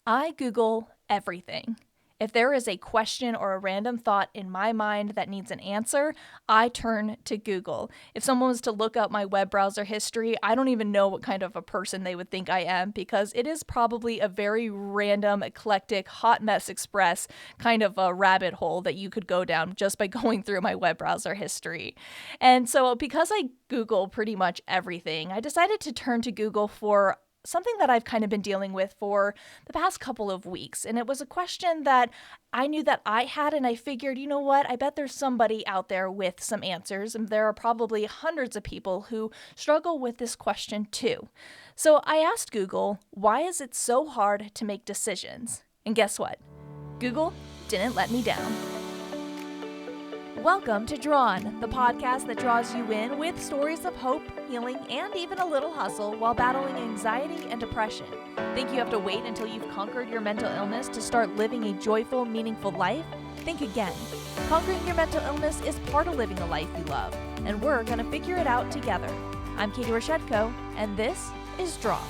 I Google everything. If there is a question or a random thought in my mind that needs an answer, I turn to Google. If someone was to look up my web browser history, I don't even know what kind of a person they would think I am because it is probably a very random, eclectic, hot mess express kind of a rabbit hole that you could go down just by going through my web browser history. And so because I Google pretty much everything, I decided to turn to Google for something that I've kind of been dealing with for the past couple of weeks. And it was a question that I knew that I had, and I figured, you know what? I bet there's somebody out there with some answers. And there are probably hundreds of people who struggle with this question too. So I asked Google, why is it so hard to make decisions? And guess what? Google didn't let me down. Welcome to Drawn, the podcast that draws you in with stories of hope, healing, and even a little hustle while battling anxiety and depression. Think you have to wait until you've conquered your mental illness to start living a joyful, meaningful life? Think again. Conquering your mental illness is part of living the life you love, and we're going to figure it out together. I'm Katie Roshedko, and this is Drawn.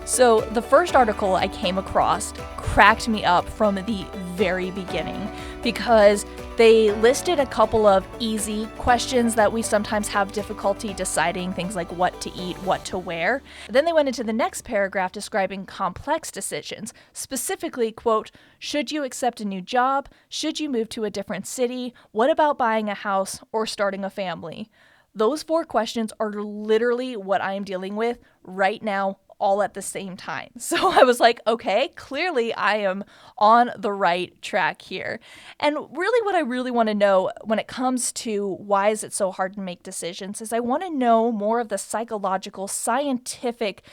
So the first article I came across cracked me up from the very beginning because they listed a couple of easy questions that we sometimes have difficulty deciding, things like what to eat, what to wear. Then they went into the next paragraph describing complex decisions, specifically, quote, should you accept a new job? Should you move to a different city? What about buying a house or starting a family? Those four questions are literally what I am dealing with right now, all at the same time. So I was like, okay, clearly I am on the right track here. And really what I really want to know when it comes to why is it so hard to make decisions is I want to know more of the psychological, scientific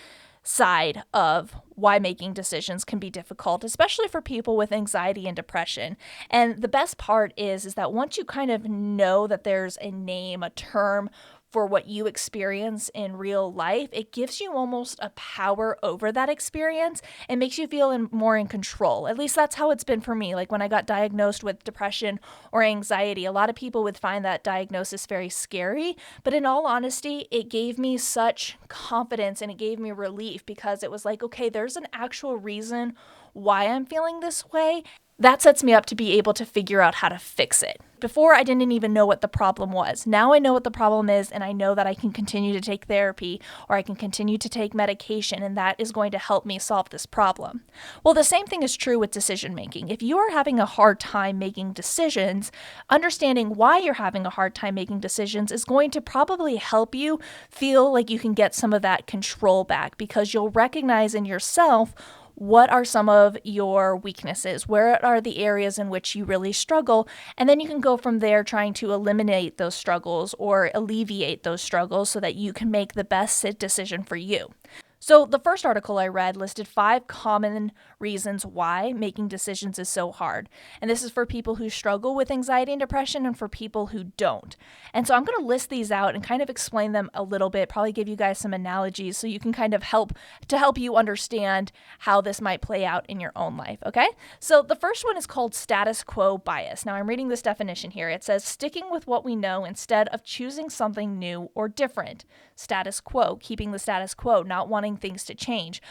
side of why making decisions can be difficult, especially for people with anxiety and depression. And the best part is that once you kind of know that there's a name, a term for what you experience in real life, it gives you almost a power over that experience and makes you feel more in control. At least that's how it's been for me. Like when I got diagnosed with depression or anxiety, a lot of people would find that diagnosis very scary. But in all honesty, it gave me such confidence and it gave me relief because it was like, okay, there's an actual reason why I'm feeling this way. That sets me up to be able to figure out how to fix it. Before, I didn't even know what the problem was. Now I know what the problem is, and I know that I can continue to take therapy or I can continue to take medication, and that is going to help me solve this problem. Well, the same thing is true with decision making. If you are having a hard time making decisions, understanding why you're having a hard time making decisions is going to probably help you feel like you can get some of that control back because you'll recognize in yourself what are some of your weaknesses? Where are the areas in which you really struggle? And then you can go from there trying to eliminate those struggles or alleviate those struggles so that you can make the best decision for you. So the first article I read listed 5 common reasons why making decisions is so hard. And this is for people who struggle with anxiety and depression and for people who don't. And so I'm going to list these out and kind of explain them a little bit, probably give you guys some analogies so you can kind of help you understand how this might play out in your own life, okay? So the first one is called status quo bias. Now I'm reading this definition here. It says sticking with what we know instead of choosing something new or different. Status quo, keeping the status quo, not wanting things to change.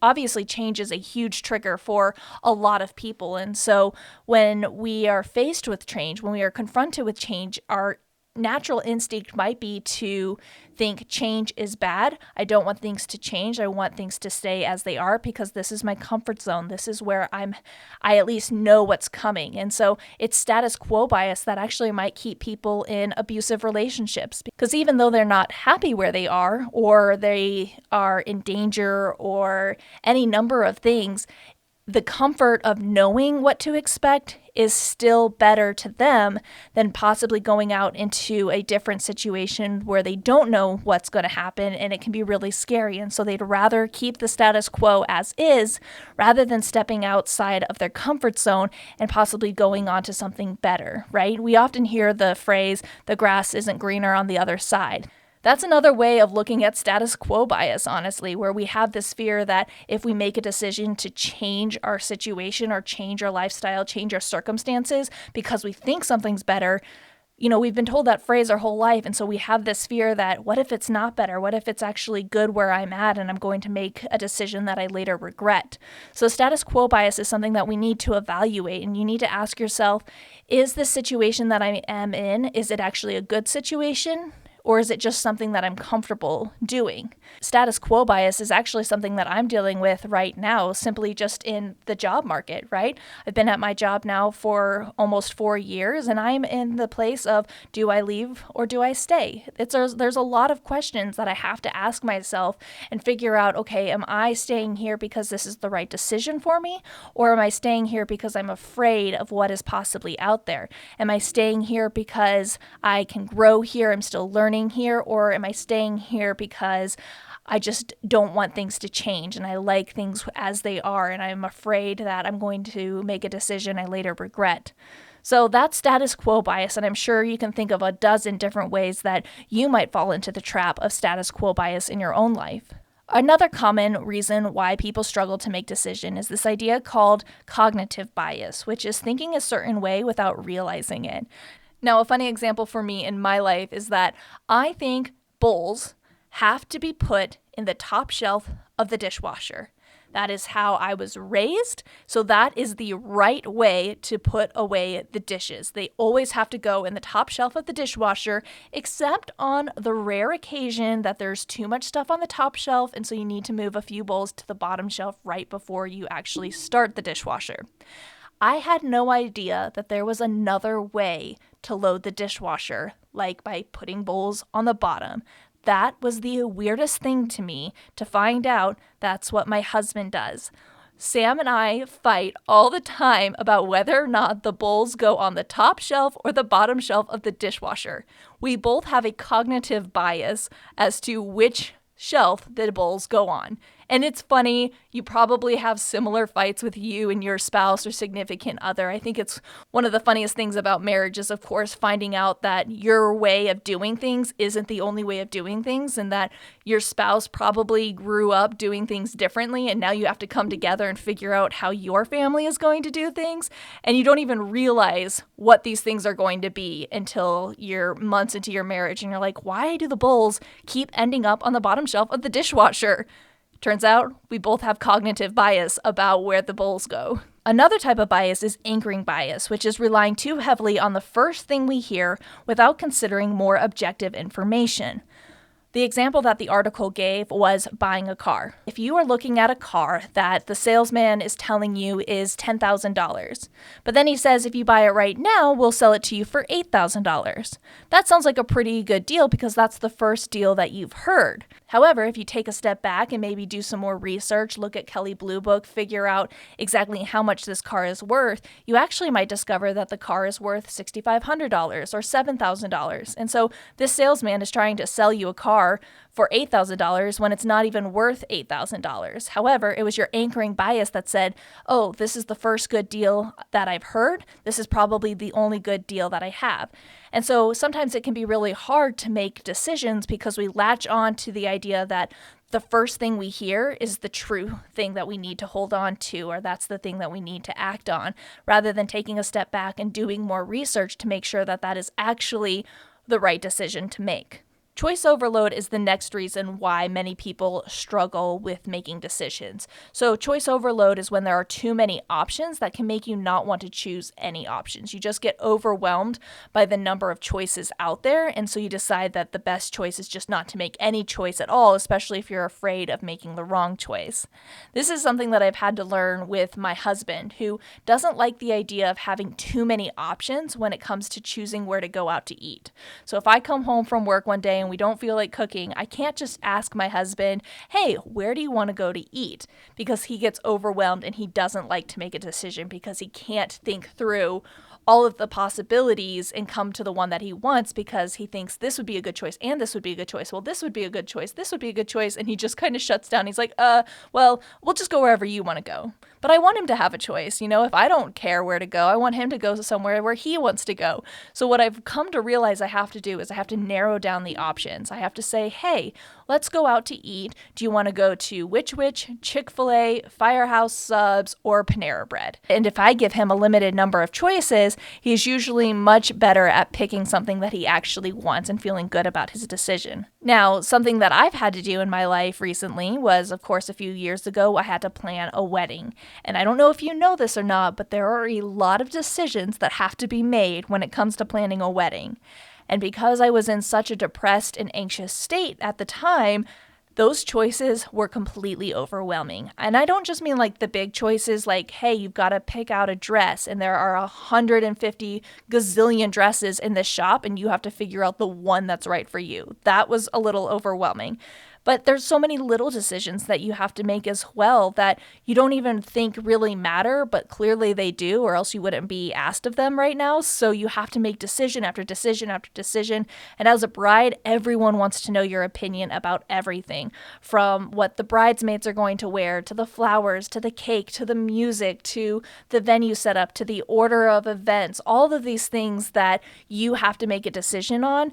Obviously, change is a huge trigger for a lot of people. And so when we are faced with change, when we are confronted with change, our natural instinct might be to think change is bad. I don't want things to change. I want things to stay as they are because this is my comfort zone. This is where I at least know what's coming. And so it's status quo bias that actually might keep people in abusive relationships because even though they're not happy where they are or they are in danger or any number of things, the comfort of knowing what to expect is still better to them than possibly going out into a different situation where they don't know what's going to happen and it can be really scary. And so they'd rather keep the status quo as is rather than stepping outside of their comfort zone and possibly going on to something better, right? We often hear the phrase, the grass isn't greener on the other side. That's another way of looking at status quo bias, honestly, where we have this fear that if we make a decision to change our situation or change our lifestyle, change our circumstances because we think something's better, We've been told that phrase our whole life. And so we have this fear that what if it's not better? What if it's actually good where I'm at and I'm going to make a decision that I later regret? So status quo bias is something that we need to evaluate, and you need to ask yourself, is the situation that I am in, is it actually a good situation? Or is it just something that I'm comfortable doing? Status quo bias is actually something that I'm dealing with right now, simply just in the job market, right? I've been at my job now for almost 4 years, and I'm in the place of, do I leave or do I stay? There's a lot of questions that I have to ask myself and figure out, okay, am I staying here because this is the right decision for me? Or am I staying here because I'm afraid of what is possibly out there? Am I staying here because I can grow here, I'm still learning here, or am I staying here because I just don't want things to change and I like things as they are and I'm afraid that I'm going to make a decision I later regret? So that's status quo bias, and I'm sure you can think of a dozen different ways that you might fall into the trap of status quo bias in your own life. Another common reason why people struggle to make decisions is this idea called cognitive bias, which is thinking a certain way without realizing it. Now, a funny example for me in my life is that I think bowls have to be put in the top shelf of the dishwasher. That is how I was raised, so that is the right way to put away the dishes. They always have to go in the top shelf of the dishwasher, except on the rare occasion that there's too much stuff on the top shelf, and so you need to move a few bowls to the bottom shelf right before you actually start the dishwasher. I had no idea that there was another way to load the dishwasher, like by putting bowls on the bottom. That was the weirdest thing to me to find out that's what my husband does. Sam and I fight all the time about whether or not the bowls go on the top shelf or the bottom shelf of the dishwasher. We both have a cognitive bias as to which shelf the bowls go on. And it's funny, you probably have similar fights with you and your spouse or significant other. I think it's one of the funniest things about marriage is, of course, finding out that your way of doing things isn't the only way of doing things, and that your spouse probably grew up doing things differently, and now you have to come together and figure out how your family is going to do things, and you don't even realize what these things are going to be until you're months into your marriage, and you're like, why do the bowls keep ending up on the bottom shelf of the dishwasher? Turns out we both have cognitive bias about where the bowls go. Another type of bias is anchoring bias, which is relying too heavily on the first thing we hear without considering more objective information. The example that the article gave was buying a car. If you are looking at a car that the salesman is telling you is $10,000, but then he says if you buy it right now, we'll sell it to you for $8,000. That sounds like a pretty good deal because that's the first deal that you've heard. However, if you take a step back and maybe do some more research, look at Kelley Blue Book, figure out exactly how much this car is worth, you actually might discover that the car is worth $6,500 or $7,000. And so this salesman is trying to sell you a car for $8,000 when it's not even worth $8,000. However, it was your anchoring bias that said, oh, this is the first good deal that I've heard. This is probably the only good deal that I have. And so sometimes it can be really hard to make decisions because we latch on to the idea that the first thing we hear is the true thing that we need to hold on to, or that's the thing that we need to act on, rather than taking a step back and doing more research to make sure that that is actually the right decision to make. Choice overload is the next reason why many people struggle with making decisions. So choice overload is when there are too many options that can make you not want to choose any options. You just get overwhelmed by the number of choices out there, and so you decide that the best choice is just not to make any choice at all, especially if you're afraid of making the wrong choice. This is something that I've had to learn with my husband, who doesn't like the idea of having too many options when it comes to choosing where to go out to eat. So if I come home from work one day and we don't feel like cooking, I can't just ask my husband, hey, where do you want to go to eat? Because he gets overwhelmed and he doesn't like to make a decision because he can't think through all of the possibilities and come to the one that he wants because he thinks this would be a good choice and this would be a good choice. Well, this would be a good choice. This would be a good choice. And he just kind of shuts down. He's like, well, we'll just go wherever you want to go. But I want him to have a choice. You know, if I don't care where to go, I want him to go somewhere where he wants to go. So what I've come to realize I have to do is I have to narrow down the options. I have to say, hey, let's go out to eat. Do you want to go to Which, Chick-fil-A, Firehouse Subs, or Panera Bread? And if I give him a limited number of choices, this, he's usually much better at picking something that he actually wants and feeling good about his decision. Now, something that I've had to do in my life recently was, of course, a few years ago, I had to plan a wedding. And I don't know if you know this or not, but there are a lot of decisions that have to be made when it comes to planning a wedding. And because I was in such a depressed and anxious state at the time, those choices were completely overwhelming. And I don't just mean like the big choices like, hey, you've got to pick out a dress and there are 150 gazillion dresses in this shop and you have to figure out the one that's right for you. That was a little overwhelming. But there's so many little decisions that you have to make as well that you don't even think really matter, but clearly they do, or else you wouldn't be asked of them right now. So you have to make decision after decision after decision. And as a bride, everyone wants to know your opinion about everything, from what the bridesmaids are going to wear, to the flowers, to the cake, to the music, to the venue setup, to the order of events, all of these things that you have to make a decision on.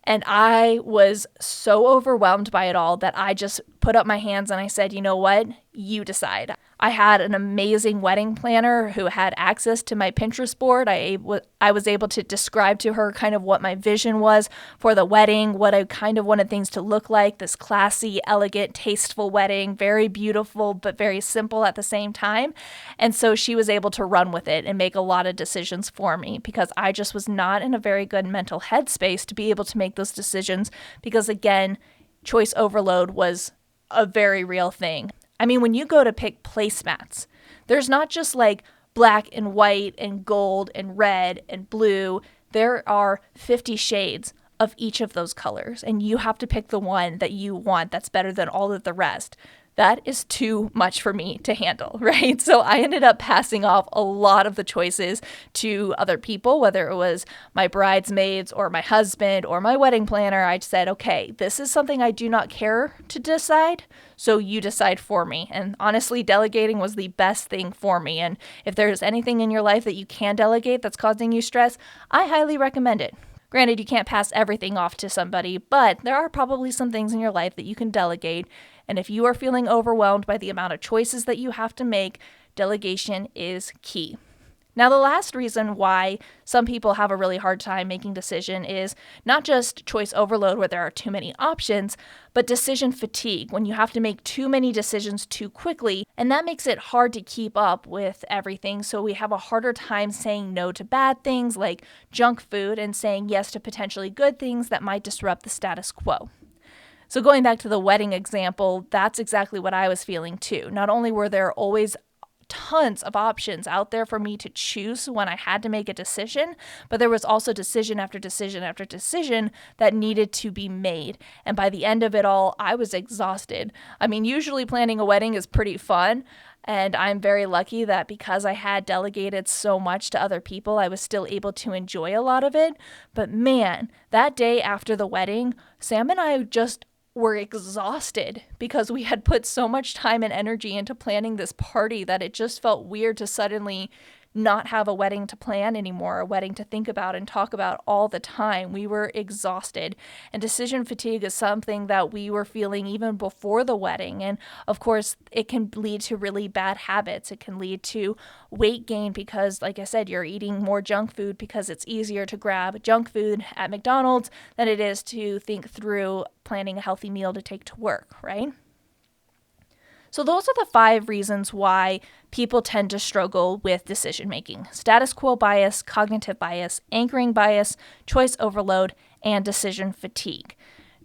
And I was so overwhelmed by it all that I just put up my hands and I said, you know what? You decide. I had an amazing wedding planner who had access to my Pinterest board. I was able to describe to her kind of what my vision was for the wedding, what I kind of wanted things to look like, this classy, elegant, tasteful wedding, very beautiful, but very simple at the same time. And so she was able to run with it and make a lot of decisions for me because I just was not in a very good mental headspace to be able to make those decisions because, again, choice overload was a very real thing. I mean, when you go to pick placemats, there's not just like black and white and gold and red and blue. There are 50 shades of each of those colors, and you have to pick the one that you want that's better than all of the rest. That is too much for me to handle, right? So I ended up passing off a lot of the choices to other people, whether it was my bridesmaids or my husband or my wedding planner. I said, okay, this is something I do not care to decide, so you decide for me. And honestly, delegating was the best thing for me. And if there's anything in your life that you can delegate that's causing you stress, I highly recommend it. Granted, you can't pass everything off to somebody, but there are probably some things in your life that you can delegate. And if you are feeling overwhelmed by the amount of choices that you have to make, delegation is key. Now, the last reason why some people have a really hard time making decision is not just choice overload where there are too many options, but decision fatigue when you have to make too many decisions too quickly, and that makes it hard to keep up with everything. So we have a harder time saying no to bad things like junk food and saying yes to potentially good things that might disrupt the status quo. So going back to the wedding example, that's exactly what I was feeling too. Not only were there always tons of options out there for me to choose when I had to make a decision, but there was also decision after decision after decision that needed to be made. And by the end of it all, I was exhausted. I mean, usually planning a wedding is pretty fun, and I'm very lucky that because I had delegated so much to other people, I was still able to enjoy a lot of it. But man, that day after the wedding, Sam and I just were exhausted because we had put so much time and energy into planning this party that it just felt weird to suddenly not have a wedding to plan anymore, a wedding to think about and talk about all the time. We were exhausted, and decision fatigue is something that we were feeling even before the wedding. And of course, it can lead to really bad habits. It can lead to weight gain because, like I said, you're eating more junk food because it's easier to grab junk food at McDonald's than it is to think through planning a healthy meal to take to work, right? So those are the 5 reasons why people tend to struggle with decision making: status quo bias, cognitive bias, anchoring bias, choice overload, and decision fatigue.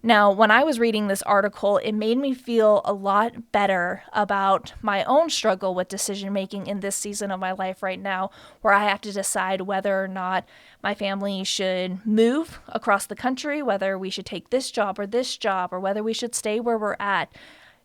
Now, when I was reading this article, it made me feel a lot better about my own struggle with decision making in this season of my life right now, where I have to decide whether or not my family should move across the country, whether we should take this job, or whether we should stay where we're at.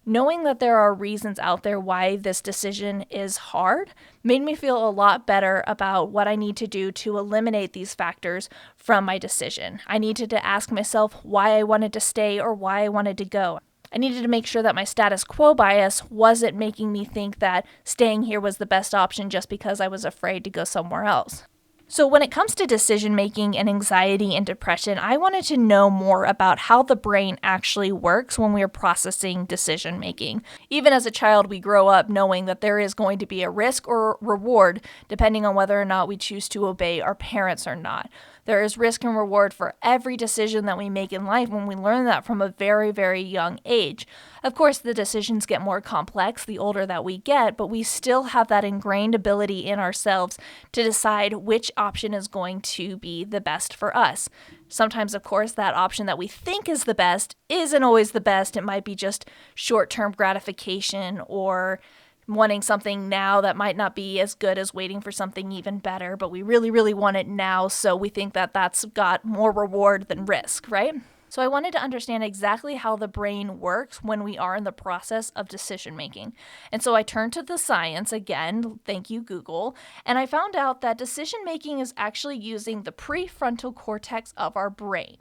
Knowing that there are reasons out there why this decision is hard made me feel a lot better about what I need to do to eliminate these factors from my decision. I needed to ask myself why I wanted to stay or why I wanted to go. I needed to make sure that my status quo bias wasn't making me think that staying here was the best option just because I was afraid to go somewhere else. So when it comes to decision making and anxiety and depression, I wanted to know more about how the brain actually works when we are processing decision making. Even as a child, we grow up knowing that there is going to be a risk or reward depending on whether or not we choose to obey our parents or not. There is risk and reward for every decision that we make in life when we learn that from a very, very young age. Of course, the decisions get more complex the older that we get, but we still have that ingrained ability in ourselves to decide which option is going to be the best for us. Sometimes, of course, that option that we think is the best isn't always the best. It might be just short-term gratification or wanting something now that might not be as good as waiting for something even better, but we really, really want it now, so we think that that's got more reward than risk, right? So I wanted to understand exactly how the brain works when we are in the process of decision making. And so I turned to the science again, thank you Google, and I found out that decision making is actually using the prefrontal cortex of our brain.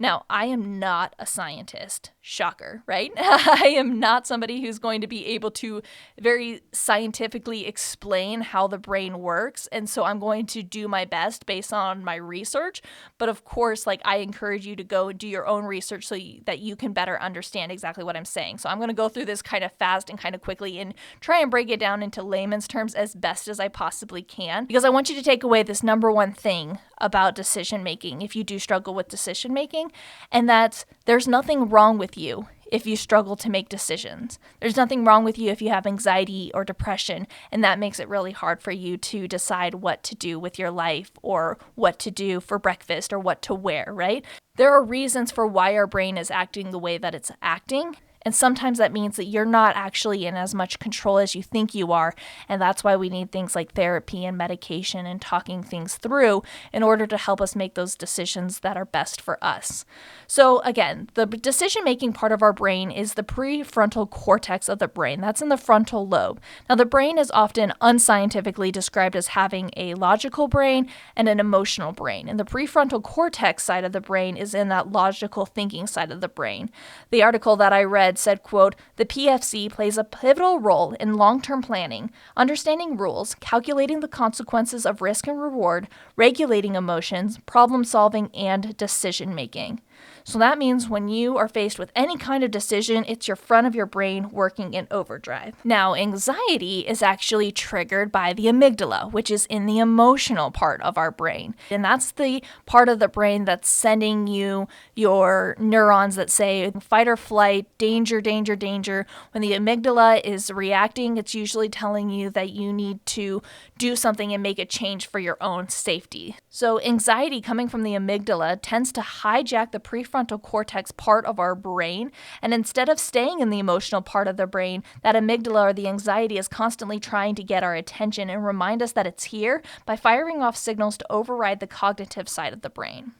Now, I am not a scientist. Shocker, right? I am not somebody who's going to be able to very scientifically explain how the brain works. And so I'm going to do my best based on my research. But of course, I encourage you to go and do your own research so that you can better understand exactly what I'm saying. So I'm going to go through this kind of fast and kind of quickly and try and break it down into layman's terms as best as I possibly can, because I want you to take away this number one thing about decision making if you do struggle with decision making, and that's there's nothing wrong with you if you struggle to make decisions. There's nothing wrong with you if you have anxiety or depression, and that makes it really hard for you to decide what to do with your life or what to do for breakfast or what to wear, right? There are reasons for why our brain is acting the way that it's acting. And sometimes that means that you're not actually in as much control as you think you are. And that's why we need things like therapy and medication and talking things through in order to help us make those decisions that are best for us. So again, the decision-making part of our brain is the prefrontal cortex of the brain. That's in the frontal lobe. Now, the brain is often unscientifically described as having a logical brain and an emotional brain. And the prefrontal cortex side of the brain is in that logical thinking side of the brain. The article that I read said, quote, "The PFC plays a pivotal role in long-term planning, understanding rules, calculating the consequences of risk and reward, regulating emotions, problem solving, and decision making." So that means when you are faced with any kind of decision, it's your front of your brain working in overdrive. Now, anxiety is actually triggered by the amygdala, which is in the emotional part of our brain. And that's the part of the brain that's sending you your neurons that say fight or flight, danger, danger, danger. When the amygdala is reacting, it's usually telling you that you need to do something and make a change for your own safety. So anxiety coming from the amygdala tends to hijack the prefrontal cortex part of our brain, and instead of staying in the emotional part of the brain, that amygdala or the anxiety is constantly trying to get our attention and remind us that it's here by firing off signals to override the cognitive side of the brain.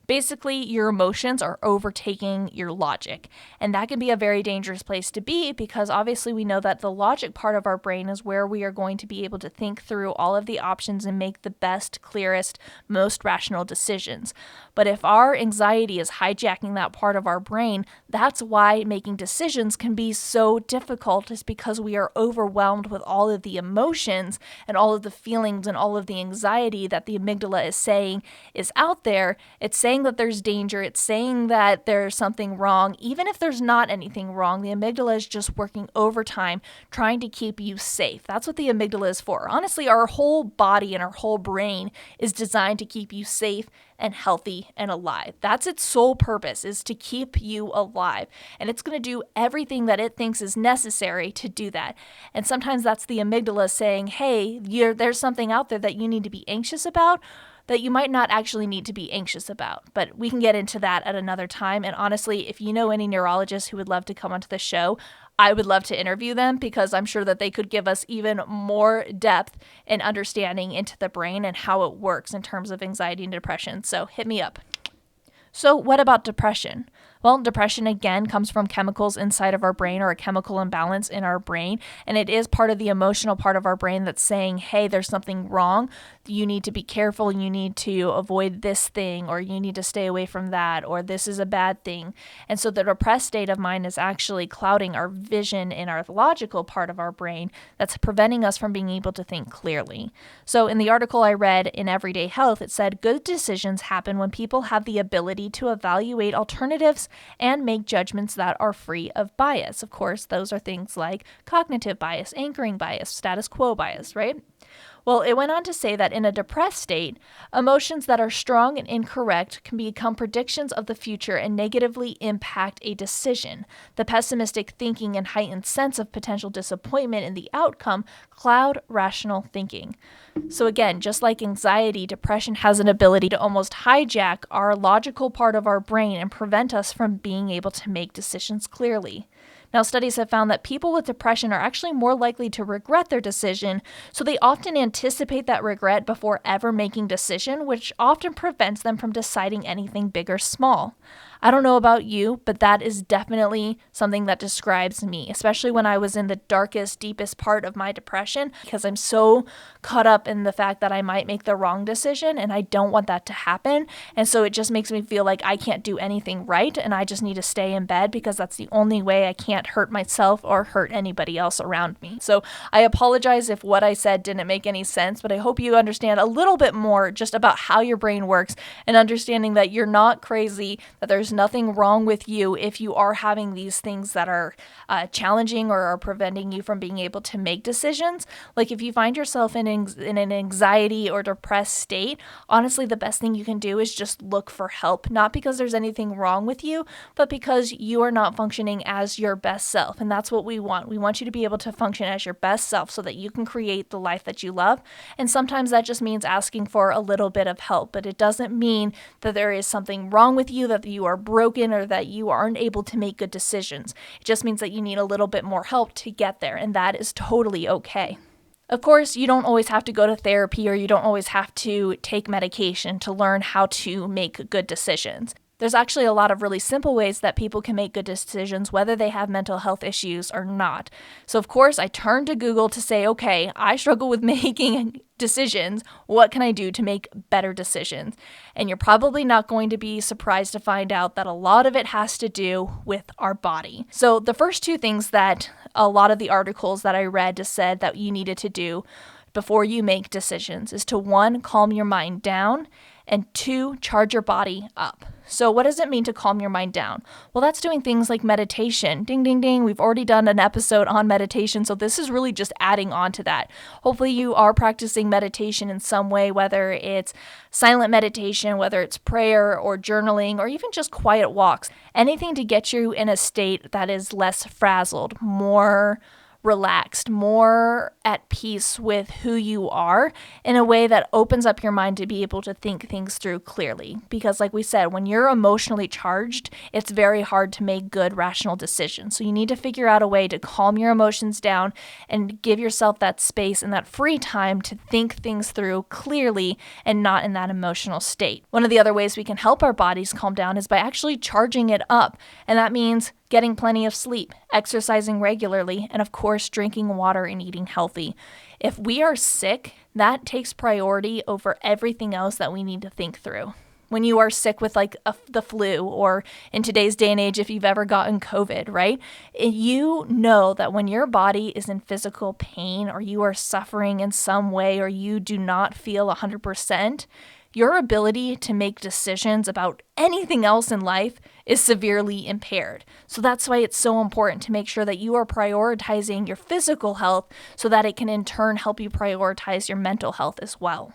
Basically, your emotions are overtaking your logic, and that can be a very dangerous place to be because obviously we know that the logic part of our brain is where we are going to be able to think through all of the options and make the best, clearest, most rational decisions. But if our anxiety is hijacking that part of our brain, that's why making decisions can be so difficult, is because we are overwhelmed with all of the emotions and all of the feelings and all of the anxiety that the amygdala is saying is out there. It's saying that there's danger, it's saying that there's something wrong. Even if there's not anything wrong, the amygdala is just working overtime trying to keep you safe. That's what the amygdala is for. Honestly, our whole body and our whole brain is designed to keep you safe and healthy and alive. That's its sole purpose, is to keep you alive. And it's going to do everything that it thinks is necessary to do that. And sometimes that's the amygdala saying, hey, there's something out there that you need to be anxious about, that you might not actually need to be anxious about. But we can get into that at another time. And honestly, if you know any neurologists who would love to come onto the show, I would love to interview them because I'm sure that they could give us even more depth and understanding into the brain and how it works in terms of anxiety and depression. So hit me up. So what about depression? Well, depression again comes from chemicals inside of our brain, or a chemical imbalance in our brain, and it is part of the emotional part of our brain that's saying, hey, there's something wrong. You need to be careful. You need to avoid this thing, or you need to stay away from that, or this is a bad thing. And so the depressed state of mind is actually clouding our vision in our logical part of our brain that's preventing us from being able to think clearly. So in the article I read in Everyday Health, it said good decisions happen when people have the ability to evaluate alternatives and make judgments that are free of bias. Of course, those are things like cognitive bias, anchoring bias, status quo bias, right? Well, it went on to say that in a depressed state, emotions that are strong and incorrect can become predictions of the future and negatively impact a decision. The pessimistic thinking and heightened sense of potential disappointment in the outcome cloud rational thinking. So again, just like anxiety, depression has an ability to almost hijack our logical part of our brain and prevent us from being able to make decisions clearly. Now, studies have found that people with depression are actually more likely to regret their decision, so they often anticipate that regret before ever making a decision, which often prevents them from deciding anything big or small. I don't know about you, but that is definitely something that describes me, especially when I was in the darkest, deepest part of my depression, because I'm so caught up in the fact that I might make the wrong decision, and I don't want that to happen. And so it just makes me feel like I can't do anything right, and I just need to stay in bed because that's the only way I can't hurt myself or hurt anybody else around me. So I apologize if what I said didn't make any sense, but I hope you understand a little bit more just about how your brain works and understanding that you're not crazy, that there's nothing wrong with you if you are having these things that are challenging or are preventing you from being able to make decisions. Like if you find yourself in an anxiety or depressed state, honestly, the best thing you can do is just look for help, not because there's anything wrong with you, but because you are not functioning as your best self. And that's what we want. We want you to be able to function as your best self so that you can create the life that you love. And sometimes that just means asking for a little bit of help, but it doesn't mean that there is something wrong with you, that you are broken, or that you aren't able to make good decisions. It just means that you need a little bit more help to get there, and that is totally okay. Of course, you don't always have to go to therapy, or you don't always have to take medication to learn how to make good decisions. There's actually a lot of really simple ways that people can make good decisions, whether they have mental health issues or not. So of course, I turned to Google to say, okay, I struggle with making decisions. What can I do to make better decisions? And you're probably not going to be surprised to find out that a lot of it has to do with our body. So the first two things that a lot of the articles that I read just said that you needed to do before you make decisions is to 1, calm your mind down, and 2, charge your body up. So what does it mean to calm your mind down? Well, that's doing things like meditation. Ding, ding, ding. We've already done an episode on meditation, so this is really just adding on to that. Hopefully you are practicing meditation in some way, whether it's silent meditation, whether it's prayer or journaling, or even just quiet walks. Anything to get you in a state that is less frazzled, more relaxed, more at peace with who you are in a way that opens up your mind to be able to think things through clearly. Because like we said, when you're emotionally charged, it's very hard to make good rational decisions. So you need to figure out a way to calm your emotions down and give yourself that space and that free time to think things through clearly and not in that emotional state. One of the other ways we can help our bodies calm down is by actually charging it up. And that means getting plenty of sleep, exercising regularly, and of course, drinking water and eating healthy. If we are sick, that takes priority over everything else that we need to think through. When you are sick with the flu, or in today's day and age, if you've ever gotten COVID, right? You know that when your body is in physical pain, or you are suffering in some way, or you do not feel 100%, your ability to make decisions about anything else in life is severely impaired. So that's why it's so important to make sure that you are prioritizing your physical health so that it can in turn help you prioritize your mental health as well.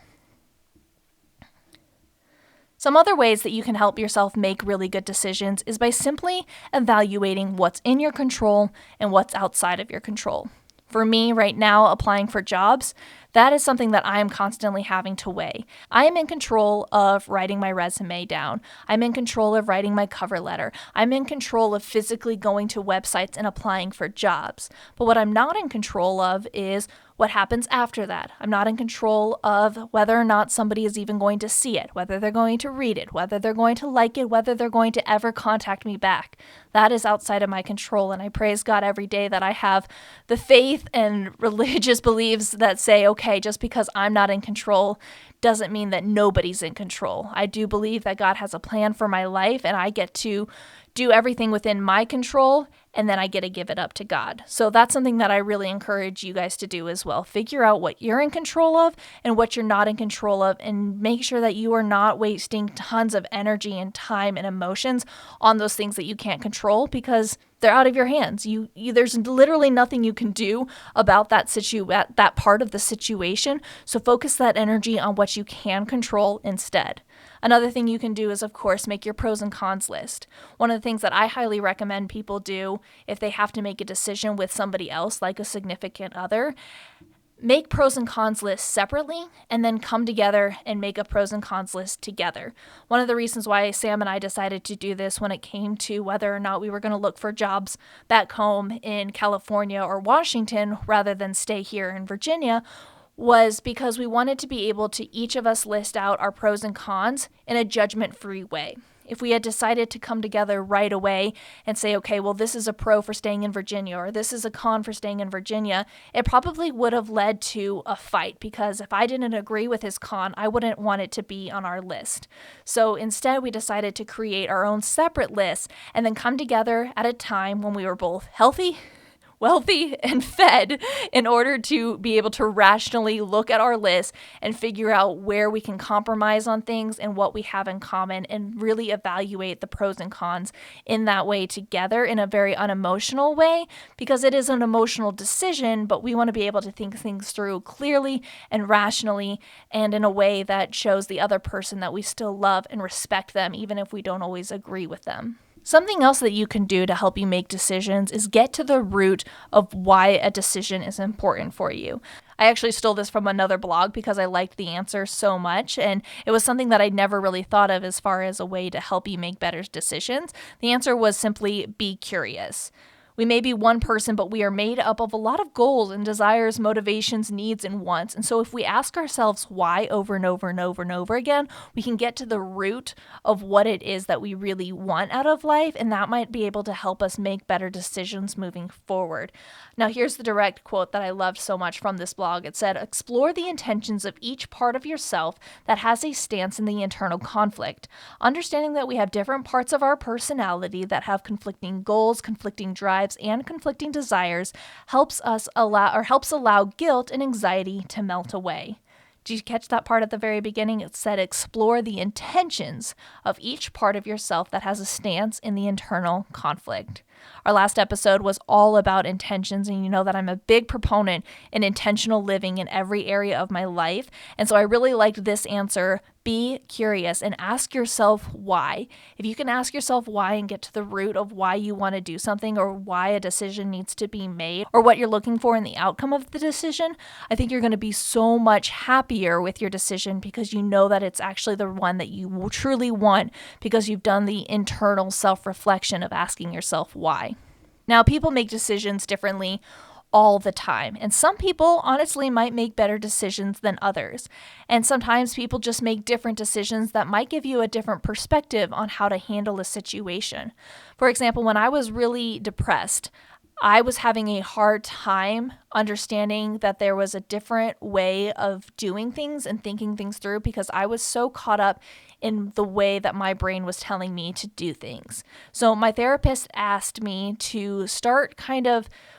Some other ways that you can help yourself make really good decisions is by simply evaluating what's in your control and what's outside of your control. For me right now, applying for jobs, that is something that I am constantly having to weigh. I am in control of writing my resume down. I'm in control of writing my cover letter. I'm in control of physically going to websites and applying for jobs. But what I'm not in control of is what happens after that. I'm not in control of whether or not somebody is even going to see it, whether they're going to read it, whether they're going to like it, whether they're going to ever contact me back. That is outside of my control, and I praise God every day that I have the faith and religious beliefs that say, okay, just because I'm not in control doesn't mean that nobody's in control. I do believe that God has a plan for my life, and I get to do everything within my control, and then I get to give it up to God. So that's something that I really encourage you guys to do as well. Figure out what you're in control of and what you're not in control of, and make sure that you are not wasting tons of energy and time and emotions on those things that you can't control, because they're out of your hands. There's literally nothing you can do about that part of the situation. So focus that energy on what you can control instead. Another thing you can do is, of course, make your pros and cons list. One of the things that I highly recommend people do if they have to make a decision with somebody else, like a significant other, make pros and cons lists separately and then come together and make a pros and cons list together. One of the reasons why Sam and I decided to do this when it came to whether or not we were going to look for jobs back home in California or Washington rather than stay here in Virginia was because we wanted to be able to each of us list out our pros and cons in a judgment-free way. If we had decided to come together right away and say, okay, well, this is a pro for staying in Virginia or this is a con for staying in Virginia, it probably would have led to a fight, because if I didn't agree with his con, I wouldn't want it to be on our list. So instead, we decided to create our own separate lists and then come together at a time when we were both healthy, wealthy, and fed in order to be able to rationally look at our list and figure out where we can compromise on things and what we have in common, and really evaluate the pros and cons in that way together in a very unemotional way, because it is an emotional decision, but we want to be able to think things through clearly and rationally and in a way that shows the other person that we still love and respect them, even if we don't always agree with them. Something else that you can do to help you make decisions is get to the root of why a decision is important for you. I actually stole this from another blog because I liked the answer so much, and it was something that I never really thought of as far as a way to help you make better decisions. The answer was simply be curious. We may be one person, but we are made up of a lot of goals and desires, motivations, needs, and wants. And so if we ask ourselves why over and over and over and over again, we can get to the root of what it is that we really want out of life, and that might be able to help us make better decisions moving forward. Now, here's the direct quote that I loved so much from this blog. It said, "Explore the intentions of each part of yourself that has a stance in the internal conflict. Understanding that we have different parts of our personality that have conflicting goals, conflicting drives, and conflicting desires helps allow guilt and anxiety to melt away." Did you catch that part at the very beginning? It said, explore the intentions of each part of yourself that has a stance in the internal conflict. Our last episode was all about intentions, and you know that I'm a big proponent in intentional living in every area of my life. And so I really liked this answer. Be curious and ask yourself why. If you can ask yourself why and get to the root of why you want to do something, or why a decision needs to be made, or what you're looking for in the outcome of the decision, I think you're going to be so much happier with your decision, because you know that it's actually the one that you truly want, because you've done the internal self-reflection of asking yourself why. Now, people make decisions differently all the time, and some people honestly might make better decisions than others, and sometimes people just make different decisions that might give you a different perspective on how to handle a situation. For example, when I was really depressed, I was having a hard time understanding that there was a different way of doing things and thinking things through, because I was so caught up in the way that my brain was telling me to do things. So my therapist asked me to start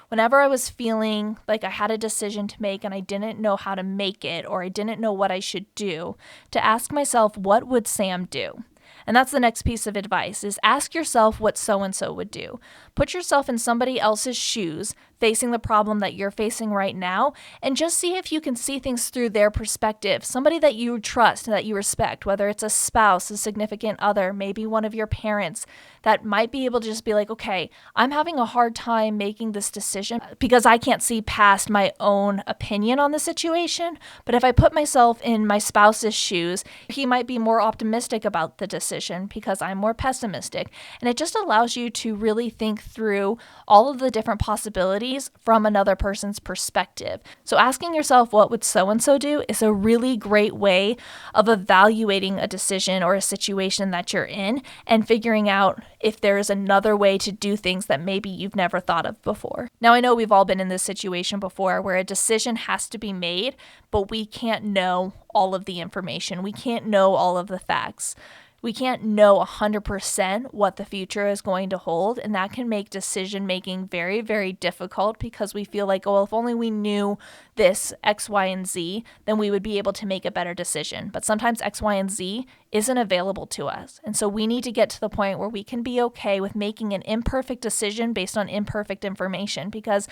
whenever I was feeling like I had a decision to make and I didn't know how to make it, or I didn't know what I should do, to ask myself, what would Sam do? And that's the next piece of advice, is ask yourself what so-and-so would do. Put yourself in somebody else's shoes, facing the problem that you're facing right now, and just see if you can see things through their perspective. Somebody that you trust, that you respect, whether it's a spouse, a significant other, maybe one of your parents, that might be able to just be like, okay, I'm having a hard time making this decision because I can't see past my own opinion on the situation. But if I put myself in my spouse's shoes, he might be more optimistic about the decision because I'm more pessimistic. And it just allows you to really think through all of the different possibilities opportunities from another person's perspective. So asking yourself, what would so-and-so do, is a really great way of evaluating a decision or a situation that you're in and figuring out if there is another way to do things that maybe you've never thought of before. Now, I know we've all been in this situation before where a decision has to be made, but we can't know all of the information. We can't know all of the facts. We can't know 100% what the future is going to hold, and that can make decision making very, very difficult because we feel like, oh, well, if only we knew this X, Y, and Z, then we would be able to make a better decision. But sometimes X, Y, and Z isn't available to us. And so we need to get to the point where we can be okay with making an imperfect decision based on imperfect information, because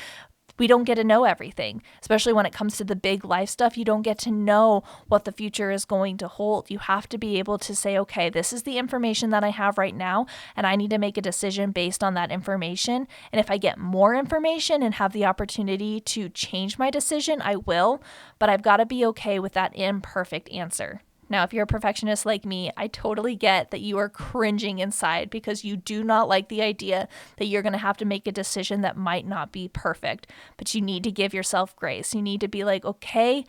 we don't get to know everything, especially when it comes to the big life stuff. You don't get to know what the future is going to hold. You have to be able to say, okay, this is the information that I have right now, and I need to make a decision based on that information. And if I get more information and have the opportunity to change my decision, I will, but I've got to be okay with that imperfect answer. Now, if you're a perfectionist like me, I totally get that you are cringing inside because you do not like the idea that you're going to have to make a decision that might not be perfect. But you need to give yourself grace. You need to be like, okay,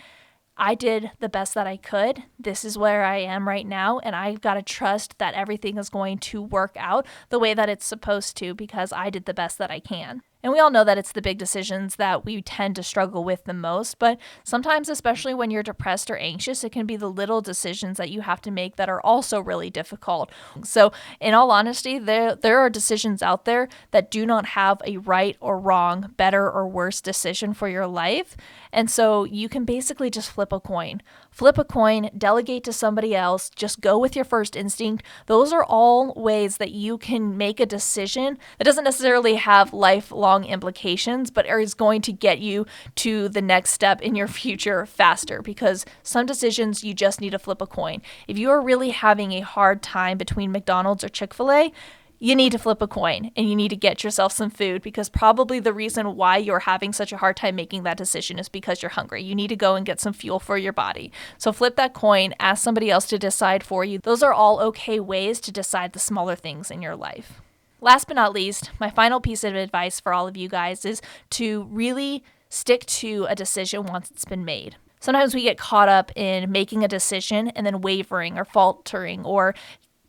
I did the best that I could. This is where I am right now, and I've got to trust that everything is going to work out the way that it's supposed to because I did the best that I can. And we all know that it's the big decisions that we tend to struggle with the most, but sometimes, especially when you're depressed or anxious, it can be the little decisions that you have to make that are also really difficult. So in all honesty, there are decisions out there that do not have a right or wrong, better or worse decision for your life. And so you can basically just flip a coin. Flip a coin, delegate to somebody else, just go with your first instinct. Those are all ways that you can make a decision that doesn't necessarily have lifelong implications, but is going to get you to the next step in your future faster, because some decisions you just need to flip a coin. If you are really having a hard time between McDonald's or Chick-fil-A, you need to flip a coin and you need to get yourself some food, because probably the reason why you're having such a hard time making that decision is because you're hungry. You need to go and get some fuel for your body. So flip that coin, ask somebody else to decide for you. Those are all okay ways to decide the smaller things in your life. Last but not least, my final piece of advice for all of you guys is to really stick to a decision once it's been made. Sometimes we get caught up in making a decision and then wavering or faltering or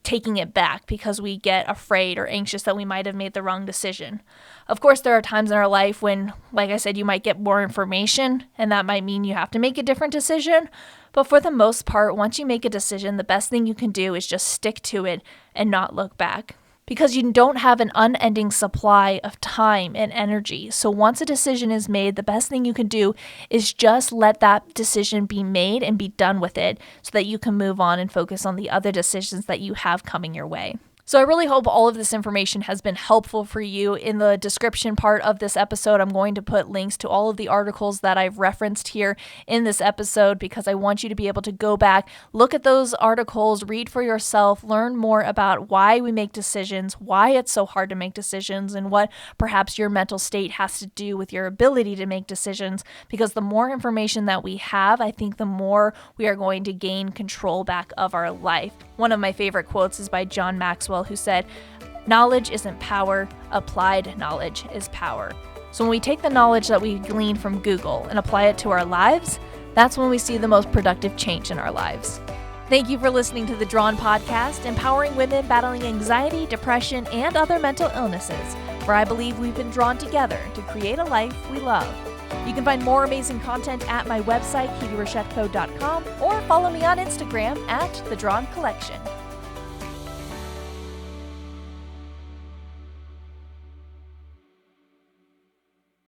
taking it back because we get afraid or anxious that we might have made the wrong decision. Of course, there are times in our life when, like I said, you might get more information and that might mean you have to make a different decision. But for the most part, once you make a decision, the best thing you can do is just stick to it and not look back, because you don't have an unending supply of time and energy. So once a decision is made, the best thing you can do is just let that decision be made and be done with it so that you can move on and focus on the other decisions that you have coming your way. So I really hope all of this information has been helpful for you. In the description part of this episode, I'm going to put links to all of the articles that I've referenced here in this episode, because I want you to be able to go back, look at those articles, read for yourself, learn more about why we make decisions, why it's so hard to make decisions, and what perhaps your mental state has to do with your ability to make decisions. Because the more information that we have, I think the more we are going to gain control back of our life. One of my favorite quotes is by John Maxwell, who said, "Knowledge isn't power, applied knowledge is power." So when we take the knowledge that we glean from Google and apply it to our lives, that's when we see the most productive change in our lives. Thank you for listening to the Drawn Podcast, empowering women battling anxiety, depression, and other mental illnesses, where I believe we've been drawn together to create a life we love. You can find more amazing content at my website, KatieRochefko.com, or follow me on Instagram at The Drawn Collection.